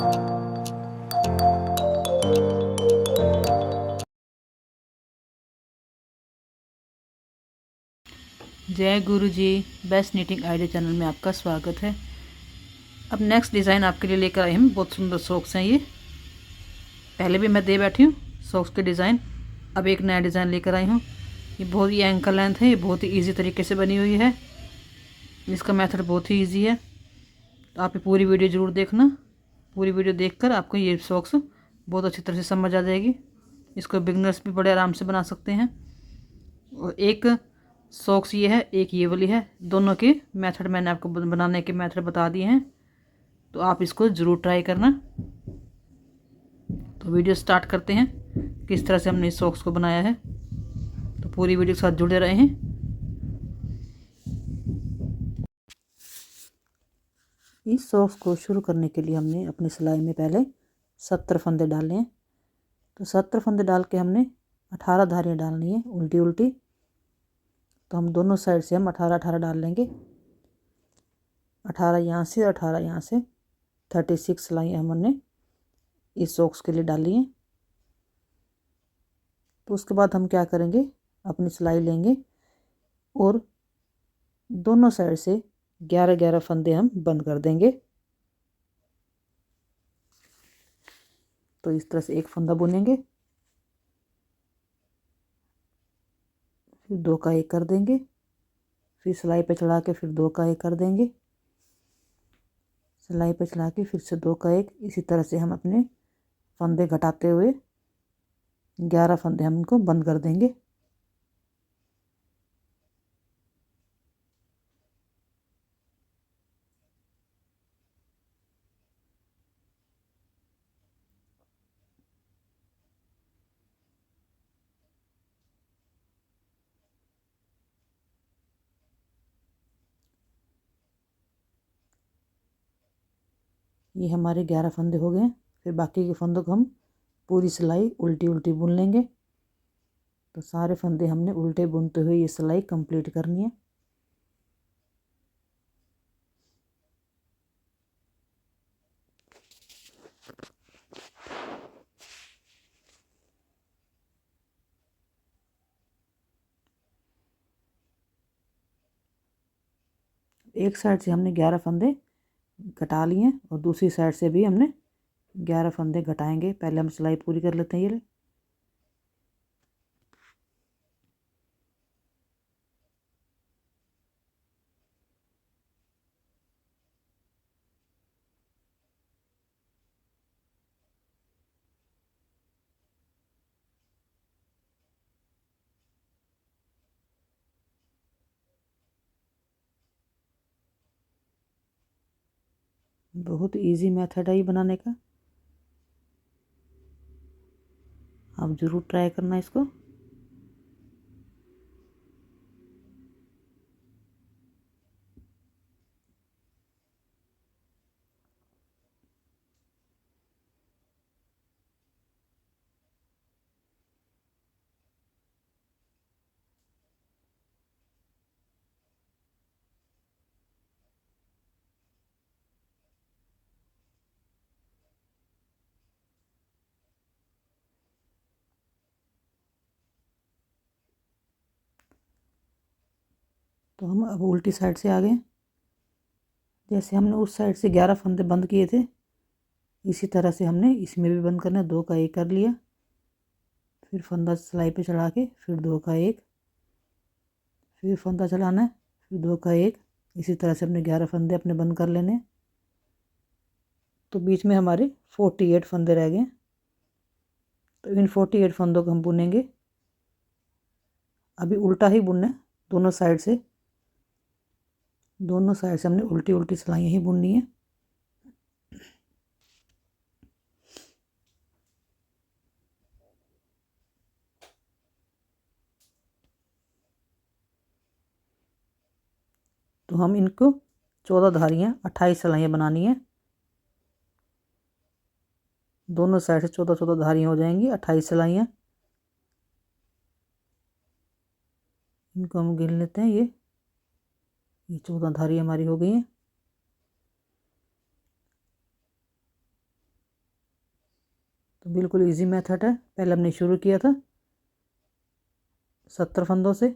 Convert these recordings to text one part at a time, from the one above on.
जय गुरु जी। Best knitting idea channel में आपका स्वागत है। अब नेक्स्ट डिज़ाइन आपके लिए लेकर आए हम। बहुत सुंदर सॉक्स हैं ये। पहले भी मैं दे बैठी हूँ सॉक्स के डिज़ाइन। अब एक नया डिज़ाइन लेकर आई हूँ। ये बहुत ही एंकल लेंथ है। ये बहुत ही इजी तरीके से बनी हुई है। इसका मेथड बहुत ही इजी है, तो आप ये पूरी वीडियो ज़रूर देखना। पूरी वीडियो देखकर आपको ये सॉक्स बहुत अच्छी तरह से समझ आ जाएगी। इसको बिगनर्स भी बड़े आराम से बना सकते हैं। और एक सॉक्स ये है, एक ये वाली है। दोनों के मेथड मैंने आपको बनाने के मेथड बता दिए हैं, तो आप इसको ज़रूर ट्राई करना। तो वीडियो स्टार्ट करते हैं किस तरह से हमने इस सॉक्स को बनाया है। तो पूरी वीडियो के साथ जुड़े रहे हैं। इस सॉक्स को शुरू करने के लिए हमने अपनी सिलाई में पहले 70 फंदे डालने हैं। तो 70 फंदे डाल के हमने 18 धारियाँ डालनी है उल्टी उल्टी। तो हम दोनों साइड से हम 18 डाल लेंगे। 18 यहाँ से, 18 यहाँ से, 36 सिलाइयाँ हमने इस सॉक्स के लिए डाली हैं। तो उसके बाद हम क्या करेंगे, अपनी सिलाई लेंगे और दोनों साइड से 11-11 फंदे हम बंद कर देंगे। तो इस तरह से एक फंदा बुनेंगे, फिर 2 का 1 कर देंगे, फिर सिलाई पे चढ़ा के फिर 2 का 1 कर देंगे, सिलाई पे चढ़ा के फिर से 2 का 1। इसी तरह से हम अपने फंदे घटाते हुए 11 फंदे हम इनको बंद कर देंगे। ये हमारे 11 फंदे हो गए। फिर बाकी के फंदों को हम पूरी सिलाई उल्टी उल्टी बुन लेंगे। तो सारे फंदे हमने उल्टे बुनते हुए ये सिलाई कंप्लीट करनी है। एक साइड से हमने 11 फंदे घटा लिए और दूसरी साइड से भी हमने 11 फंदे घटाएंगे। पहले हम सिलाई पूरी कर लेते हैं। ये बहुत इजी मेथड है ये बनाने का। आप ज़रूर ट्राई करना इसको। तो हम अब उल्टी साइड से आ गए। जैसे हमने उस साइड से 11 फंदे बंद किए थे, इसी तरह से हमने इसमें भी बंद करना है। 2 का 1 कर लिया, फिर फंदा सिलाई पे चढ़ा के फिर 2 का 1, फिर फंदा चढ़ाना है, फिर 2 का 1। इसी तरह से हमने 11 फंदे अपने बंद कर लेने। तो बीच में हमारे 48 फंदे रह गए। तो इन 48 फंदों को हम बुनेंगे। अभी उल्टा ही बुनना है दोनों साइड से। दोनों साइड से हमने उल्टी उल्टी सिलाइयाँ ही बुननी है। तो हम इनको 14 धारियाँ 28 सिलाइयाँ बनानी है। दोनों साइड से 14-14 धारियाँ हो जाएंगी, 28 सिलाइयाँ। इनको हम गिन लेते हैं। ये 14 धारियाँ हमारी हो गई हैं। तो बिल्कुल इजी मेथड है। पहले हमने शुरू किया था 70 फंदों से,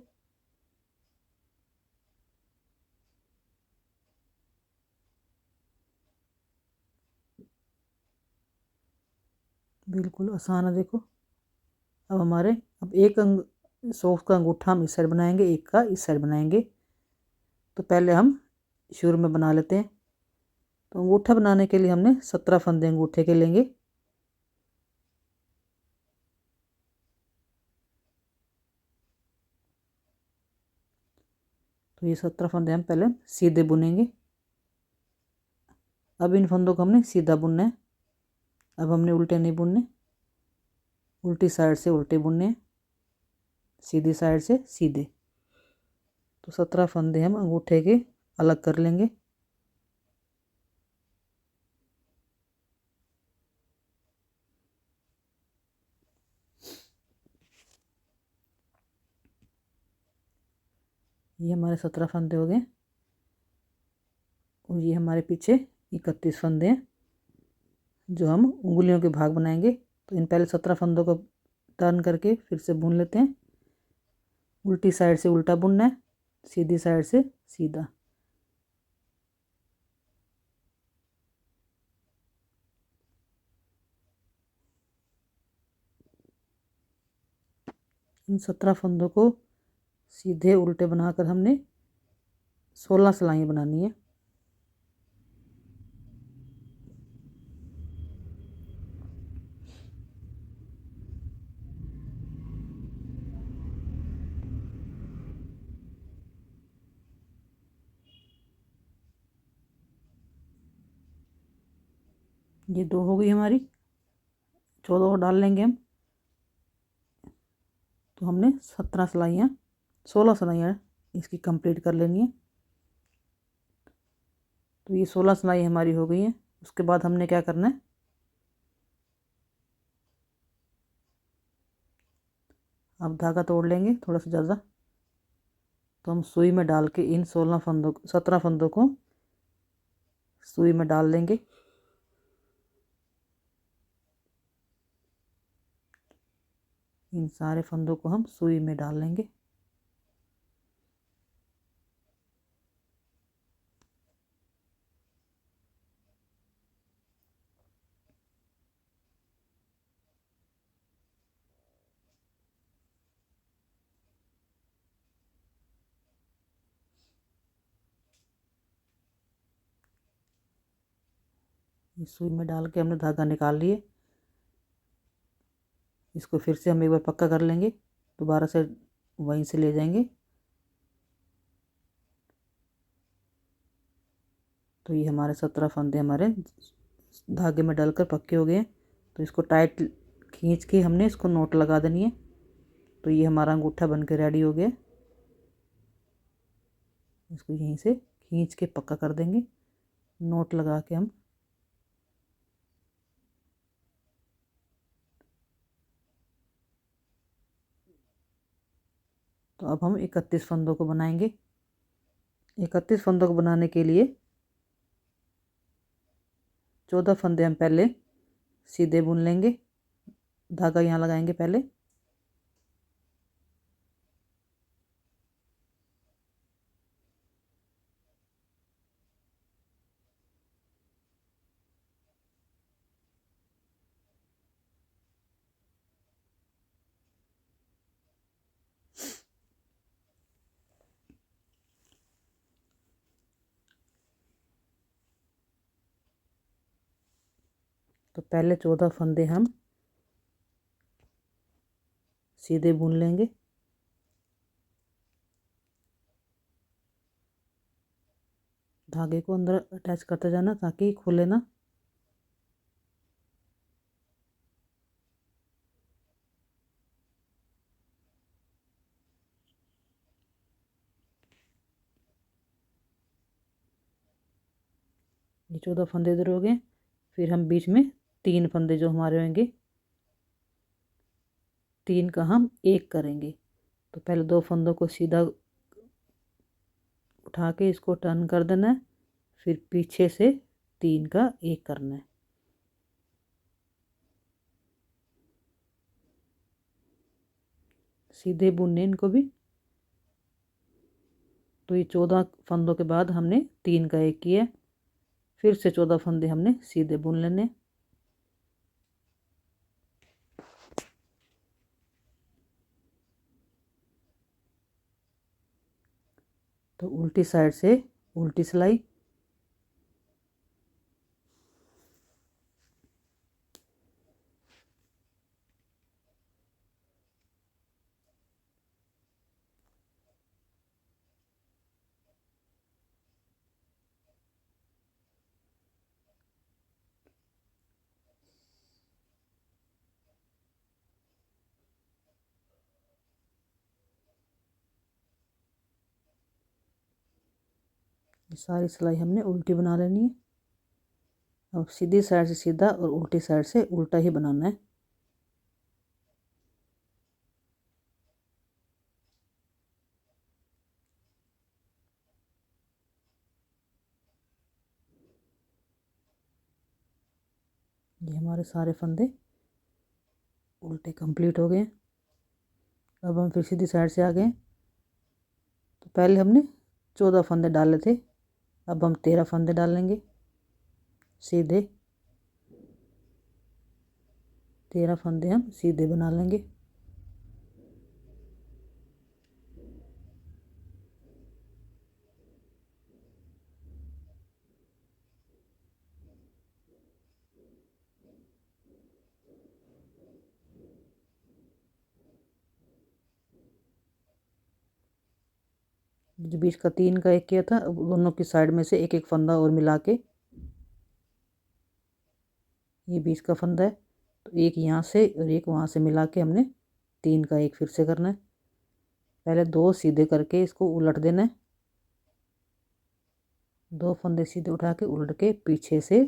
बिल्कुल आसान है। देखो अब हमारे एक सॉक्स का अंगूठा हम इस साइड बनाएंगे, एक का इस साइड बनाएंगे। तो पहले हम शुरू में बना लेते हैं। तो अंगूठा बनाने के लिए हमने 17 फंदे अंगूठे के लेंगे। तो ये 17 फंदे हम पहले सीधे बुनेंगे। अब इन फंदों को हमने सीधा बुनना है। अब हमने उल्टे नहीं बुनने, उल्टी साइड से उल्टे बुनने हैं, सीधी साइड से सीधे। तो 17 फंदे हम अंगूठे के अलग कर लेंगे। ये हमारे 17 फंदे हो गए और ये हमारे पीछे 31 फंदे हैं जो हम उंगलियों के भाग बनाएंगे। तो इन पहले 17 फंदों को टर्न करके फिर से बुन लेते हैं। उल्टी साइड से उल्टा बुनना है, सीधी साइड से सीधा। इन 17 फंदों को सीधे उल्टे बनाकर हमने 16 सिलाइयाँ बनानी है। ये 2 हो गई हमारी, 14 और डाल लेंगे हम। तो हमने 17 सिलाइयाँ 16 सिलाइयाँ इसकी कंप्लीट कर लेनी है। तो ये 16 सिलाई हमारी हो गई है। उसके बाद हमने क्या करना है, अब धागा तोड़ लेंगे थोड़ा सा ज़्यादा। तो हम सुई में डाल के इन 17 फंदों को सुई में डाल लेंगे। इन सारे फंदों को हम सुई में डाल लेंगे। इस सुई में डाल के हमने धागा निकाल लिए। इसको फिर से हम एक बार पक्का कर लेंगे, दोबारा से वहीं से ले जाएंगे। तो ये हमारे 17 फंदे हमारे धागे में डालकर पक्के हो गए। तो इसको टाइट खींच के हमने इसको नोट लगा देनी है। तो ये हमारा अंगूठा बन के रेडी हो गया। इसको यहीं से खींच के पक्का कर देंगे, नोट लगा के हम। तो अब हम 31 फंदों को बनाएंगे। 31 फंदों को बनाने के लिए 14 फंदे हम पहले सीधे बुन लेंगे, धागा यहाँ लगाएंगे पहले। तो पहले 14 फंदे हम सीधे बुन लेंगे। धागे को अंदर अटैच करते जाना ताकि खुले ना। ये 14 फंदे इधर हो गए। फिर हम बीच में 3 फंदे जो हमारे होंगे, 3 का हम 1 करेंगे। तो पहले 2 फंदों को सीधा उठा के इसको टर्न कर देना है, फिर पीछे से 3 का 1 करना है। सीधे बुनने इनको भी। तो ये 14 फंदों के बाद हमने 3 का एक किया, फिर से 14 फंदे हमने सीधे बुन लेने। तो उल्टी साइड से उल्टी सिलाई, ये सारी सिलाई हमने उल्टी बना लेनी है। अब सीधी साइड से सीधा और उल्टी साइड से उल्टा ही बनाना है। ये हमारे सारे फंदे उल्टे कंप्लीट हो गए। अब हम फिर सीधी साइड से आ गए। तो पहले हमने 14 फंदे डाले थे, अब हम 13 फंदे डालेंगे सीधे। 13 फंदे हम सीधे बना लेंगे। जो बीच का 3 का एक किया था, दोनों की साइड में से एक एक फंदा और मिला के, ये बीच का फंदा है, तो एक यहाँ से और एक वहाँ से मिला के हमने 3 का एक फिर से करना है। पहले 2 सीधे करके इसको उलट देना है। 2 फंदे सीधे उठा के उलट के पीछे से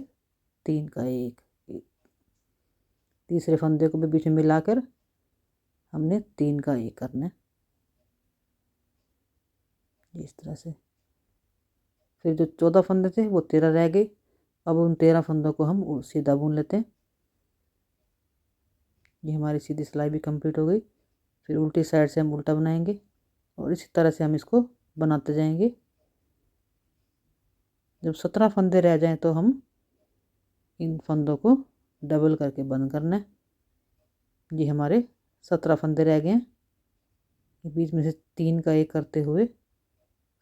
3 का एक, तीसरे फंदे को भी बीच में मिलाकर हमने 3 का एक करना है इस तरह से। फिर जो 14 फंदे थे वो 13 रह गए। अब उन 13 फंदों को हम सीधा बुन लेते हैं। ये हमारी सीधी सिलाई भी कंप्लीट हो गई। फिर उल्टी साइड से हम उल्टा बनाएंगे और इसी तरह से हम इसको बनाते जाएंगे। जब 17 फंदे रह जाएं तो हम इन फंदों को डबल करके बंद करना है। ये हमारे 17 फंदे रह गए हैं। बीच में से 3 का एक करते हुए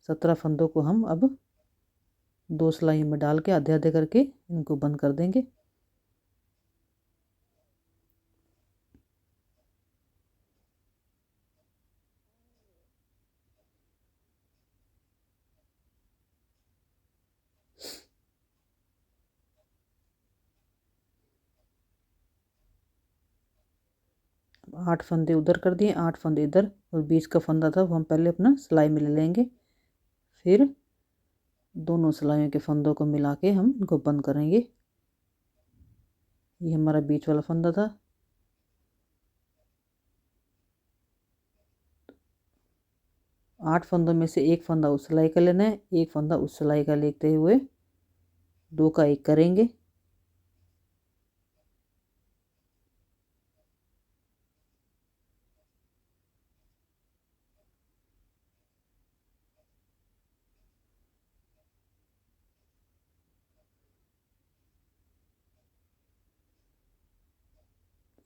17 फंदों को हम अब 2 सिलाई में डाल के आधे आधे करके इनको बंद कर देंगे। अब 8 फंदे उधर कर दिए, 8 फंदे इधर, और बीच का फंदा था वो हम पहले अपना सिलाई में ले लेंगे। फिर दोनों सिलाइयों के फंदों को मिला के हम इनको बंद करेंगे। ये हमारा बीच वाला फंदा था। आठ फंदों में से एक फंदा उस सिलाई का लेना है, एक फंदा उस सिलाई का लेते हुए 2 का एक करेंगे।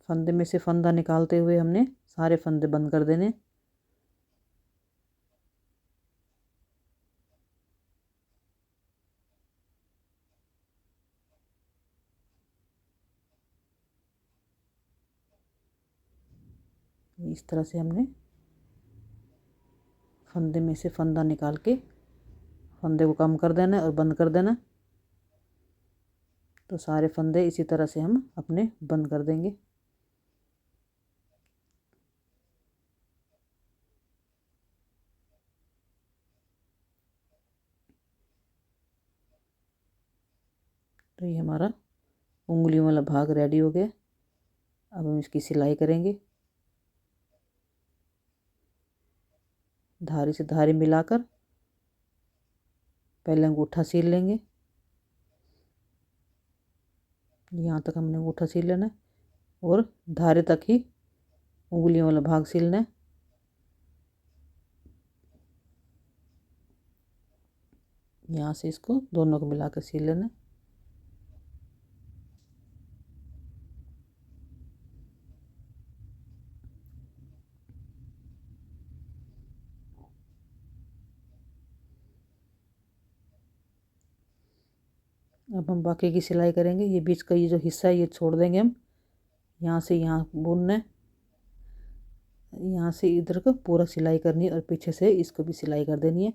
फंदे में से फंदा निकालते हुए हमने सारे फंदे बंद कर देने। इस तरह से हमने फंदे में से फंदा निकाल के फंदे को कम कर देना और बंद कर देना। तो सारे फंदे इसी तरह से हम अपने बंद कर देंगे। तो ये हमारा उंगलियों वाला भाग रेडी हो गया। अब हम इसकी सिलाई करेंगे। धारी से धारी मिलाकर पहले अंगूठा सील लेंगे। यहाँ तक हमने अंगूठा सील लेना है और धारे तक ही उंगलियों वाला भाग सीलना है। यहाँ से इसको दोनों को मिलाकर सिल लेना। अब हम बाकी की सिलाई करेंगे। ये बीच का ये जो हिस्सा है ये छोड़ देंगे हम। यहाँ से यहाँ बुनना है, यहाँ से इधर को पूरा सिलाई करनी है और पीछे से इसको भी सिलाई कर देनी है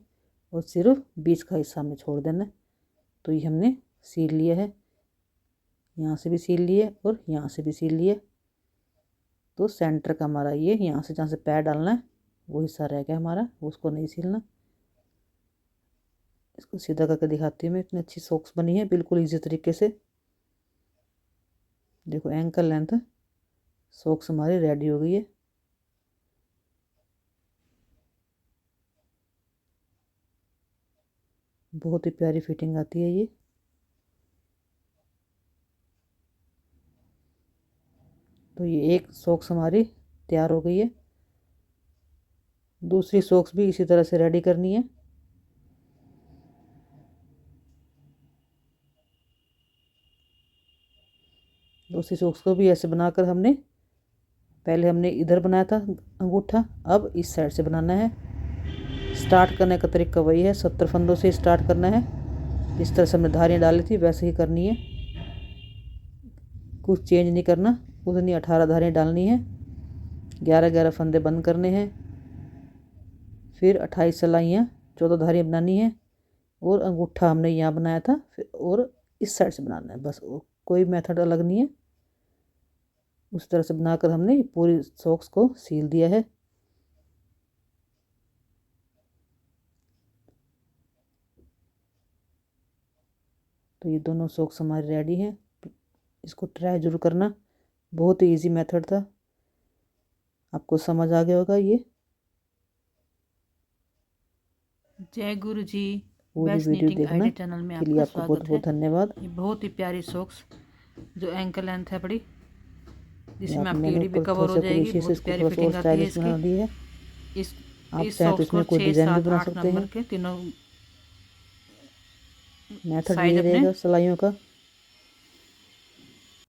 और सिर्फ बीच का हिस्सा हमें छोड़ देना है। तो ये हमने सील लिया है, यहाँ से भी सील लिए और यहाँ से भी सील लिए। तो सेंटर का हमारा ये यहाँ से जहाँ से पैर डालना है वो हिस्सा रह गया हमारा, उसको नहीं सीलना। इसको सीधा करके दिखाती हूँ मैं। इतनी अच्छी सॉक्स बनी है बिल्कुल इजी तरीके से। देखो एंकल लेंथ सॉक्स हमारी रेडी हो गई है। बहुत ही प्यारी फिटिंग आती है ये। तो ये एक सॉक्स हमारी तैयार हो गई है। दूसरी सॉक्स भी इसी तरह से रेडी करनी है। दूसरी सॉक्स को भी ऐसे बनाकर हमने पहले हमने इधर बनाया था अंगूठा, अब इस साइड से बनाना है। स्टार्ट करने का तरीका वही है, 70 फंदों से स्टार्ट करना है। जिस तरह से हमने धारियाँ डाली थी वैसे ही करनी है, कुछ चेंज नहीं करना। उतनी 18 धारियाँ डालनी है, 11-11 फंदे बंद करने हैं, फिर 28 सिलाइयाँ 14 धारियाँ बनानी है। और अंगूठा हमने यहाँ बनाया था फिर और इस साइड से बनाना है, बस कोई मेथड अलग नहीं है। उस तरह से बनाकर हमने पूरी सॉक्स को सील दिया है। तो ये दोनों सॉक्स हमारी रेडी हैं। इसको ट्राई जरूर करना, बहुत ही इजी मेथड था, आपको समझ आ गया होगा। ये जय गुरु जी। पूरी वीडियो देखना चैनल में के लिए आपको बहुत बहुत धन्यवाद। ये बहुत ही प्यारी सॉक्स जो एंकल लेंथ है बड़ी, जिसमें आपकी मैंने एड़ी भी कवर हो जाएगी। बहुत प्यारी फिटिंग आती है इसकी। आप चाहें तो इसमें कोई डिजाइन भी बना सकते हैं। तीनों मेथड ये रहेगा सिलाइयों का।